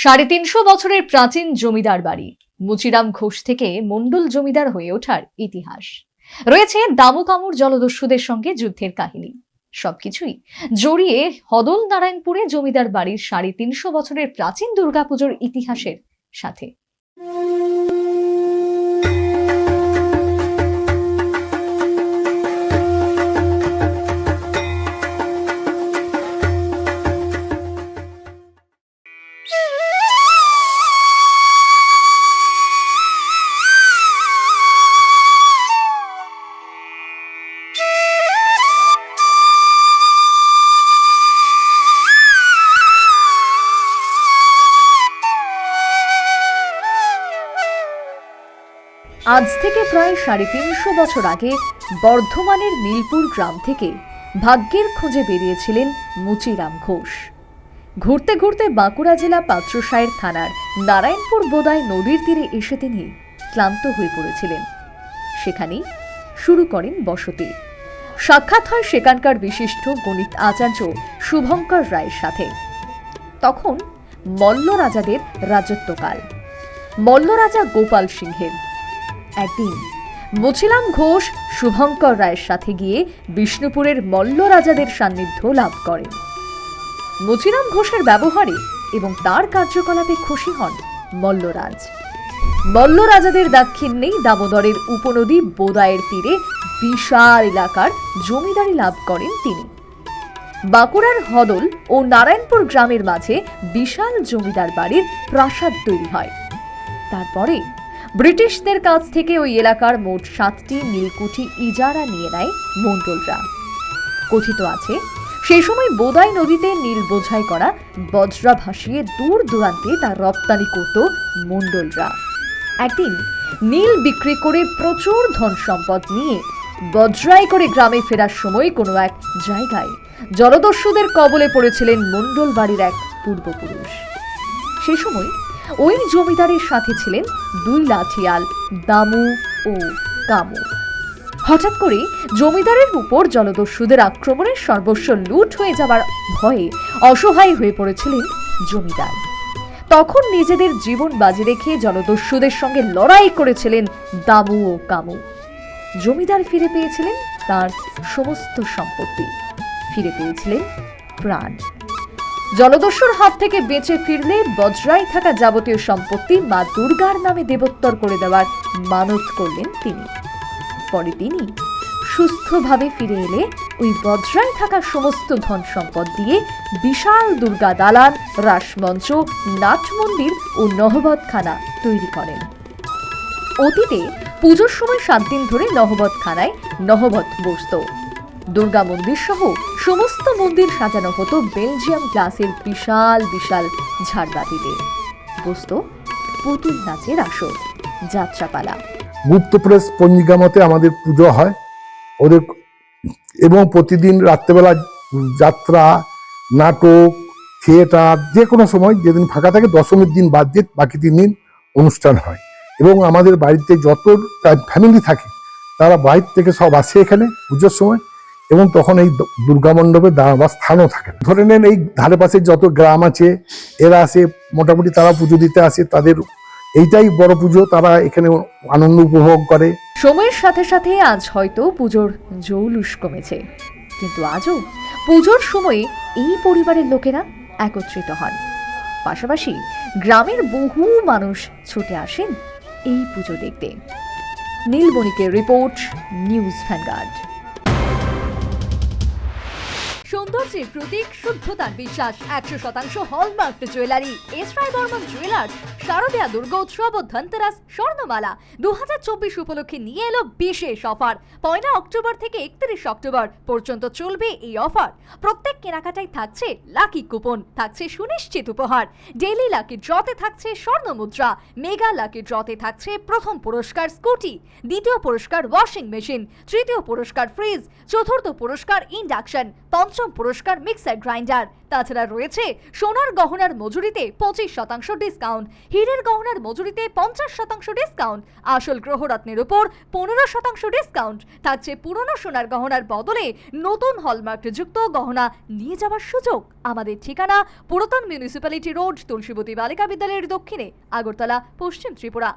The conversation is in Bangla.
৩৫০ বছরের প্রাচীন জমিদার বাড়ি মুচিরাম ঘোষ থেকে মণ্ডল জমিদার হয়ে ওঠার ইতিহাস রয়েছে। দামু কামুর জলদস্যুদের সঙ্গে যুদ্ধের কাহিনী সবকিছুই জড়িয়ে হদল নারায়ণপুরে জমিদার বাড়ির ৩৫০ বছরের প্রাচীন দুর্গাপুজোর ইতিহাসের সাথে। আজ থেকে প্রায় ৩৫০ বছর আগে বর্ধমানের নীলপুর গ্রাম থেকে ভাগ্যের খোঁজে বেরিয়েছিলেন মুচিরাম ঘোষ। ঘুরতে ঘুরতে বাঁকুড়া জেলা পাত্রসায়ের থানার নারায়ণপুর বোদায় নদীর তীরে এসে তিনি ক্লান্ত হয়ে পড়েছিলেন। সেখানেই শুরু করেন বসতি। সাক্ষাৎ হয় সেখানকার বিশিষ্ট গণিত আচার্য শুভঙ্কর রায়ের সাথে। তখন মল্ল রাজাদের রাজত্বকাল। মল্ল রাজা গোপাল সিংহের। একদিন মুচিরাম ঘোষ শুভঙ্কর রায়ের সাথে গিয়ে বিষ্ণুপুরের মল্ল রাজাদের সান্নিধ্য লাভ করেন। মুচিরাম ঘোষের ব্যবহারে এবং তার কার্যকলাপে খুশি হন মল্লরাজ। মল্ল রাজাদের দাক্ষিণ্যেই দামোদরের উপনদী বোদায়ের তীরে বিশাল এলাকার জমিদারি লাভ করেন তিনি। বাঁকুড়ার হদল ও নারায়ণপুর গ্রামের মাঝে বিশাল জমিদার বাড়ির প্রাসাদ তৈরি হয়। তারপরে ব্রিটিশদের কাছ থেকে ওই এলাকার মোট 7টি নীলকুঠি ইজারা নিয়ে নেয় মণ্ডলরা। কথিত আছে সেই সময় বোদাই নদীতে নীল বোঝাই করা বজ্রা ভাসিয়ে দূর দূরান্তে তা রপ্তানি করত মণ্ডলরা। একদিন নীল বিক্রি করে প্রচুর ধন সম্পদ নিয়ে বজ্রাই করে গ্রামে ফেরার সময় কোনো এক জায়গায় জলদস্যুদের কবলে পড়েছিলেন মণ্ডল বাড়ির এক পূর্বপুরুষ। সেই সময় ওই জমিদারের সাথে ছিলেন 2 লাঠিয়াল দামু ও কামু। হঠাৎ করে জমিদারের উপর জলদস্যুদের আক্রমণে সর্বস্ব লুট হয়ে যাবার ভয়ে অসহায় হয়ে পড়েছিলেন জমিদার। তখন নিজেদের জীবন বাজি রেখে জলদস্যুদের সঙ্গে লড়াই করেছিলেন দামু ও কামু। জমিদার ফিরে পেয়েছিলেন তার সমস্ত সম্পত্তি, ফিরে পেয়েছিলেন প্রাণ। জলদস্যুর হাত থেকে বেঁচে ফিরলে বজ্রায় থাকা যাবতীয় সম্পত্তি মা দুর্গার নামে দেবোত্তর করে দেওয়ার মানত করলেন তিনি। পরে তিনি সুস্থভাবে ফিরে এলে ওই বজ্রায় থাকা সমস্ত ধন সম্পদ দিয়ে বিশাল দুর্গা দালান, রাসমঞ্চ, নাট মন্দির ও নহবতখানা তৈরি করেন। অতীতে পুজোর সময় 7 দিন ধরে নহবতখানায় নহবত বসত। দুর্গা মন্দির সহ সমস্ত মন্দির সাজানো হতো বেলজিয়াম গ্লাসের বিশাল বিশাল ঝাড়বাতিতে। বসত পুতুল নাচের আসর, যাত্রাপালা। গুপ্ত প্রেস পঞ্জিকা মতে আমাদের পুজো হয় ওদের, এবং প্রতিদিন রাত্রেবেলা যাত্রা, নাটক, থিয়েটার, যে কোনো সময় যেদিন ফাঁকা থাকে দশমীর দিন বাদ দিয়ে বাকি 3 দিন অনুষ্ঠান হয়। এবং আমাদের বাড়িতে যত ফ্যামিলি থাকে তারা বাইরে থেকে সব আসে এখানে পুজোর সময়, এবং তখন এই দুর্গা মণ্ডপে দাঁড়াবার স্থানও থাকে। ধরে নেন এই ধারে পাশে যত গ্রাম আছে এরা আসে, মোটামুটি তারা পুজো দিতে আসে। তাদের এইটাই বড় পুজো, তারা এখানে আনন্দ উপভোগ করে। সময়ের সাথে সাথে আজ হয়তো পুজোর জৌলুস কমেছে, কিন্তু আজও পুজোর সময়ে এই পরিবারের লোকেরা একত্রিত হন। পাশাপাশি গ্রামের বহু মানুষ ছুটে আসেন এই পুজো দেখতে। নীলবণিকের রিপোর্ট, নিউজ ভ্যানগার্ড। সৌন্দর্যের প্রতীক, শুদ্ধতার বিশ্বাস, 100% hallmark jewellery, S Roy Barman jewellers, শারদীয়া দুর্গোৎসব ও ধনতেরাস স্বর্ণমালা 2024 উপলক্ষে নিয়ে এলো বিশেষ অফার। 1 অক্টোবর থেকে 31 অক্টোবর পর্যন্ত চলবে এই অফার। প্রত্যেক কেনাকাটায় থাকছে লাকি কুপন, থাকছে সুনিশ্চিত উপহার। ডেইলি লাকি ড্রতে থাকছে স্বর্ণ মুদ্রা, মেগা লাকি ড্রতে থাকছে প্রথম পুরস্কার স্কুটি, দ্বিতীয় পুরস্কার ওয়াশিং মেশিন, তৃতীয় পুরস্কার ফ্রিজ, চতুর্থ পুরস্কার ইন্ডাকশন, পঞ্চম পুরস্কার মিক্সার গ্রাইন্ডার। তাছাড়া রয়েছে সোনার গহনার মজুরিতে 25% ডিসকাউন্ট, হীরের গহনার মজুরিতে 50% ডিসকাউন্ট, আসল গ্রহরত্নের উপর 15% ডিসকাউন্ট। থাকছে পুরনো সোনার গহনার বদলে নতুন হলমার্কযুক্ত গহনা নিয়ে যাওয়ার সুযোগ। আমাদের ঠিকানা পুরাতন মিউনিসিপ্যালিটি রোড, তুলসীবতী বালিকা বিদ্যালয়ের দক্ষিণে, আগরতলা, পশ্চিম ত্রিপুরা।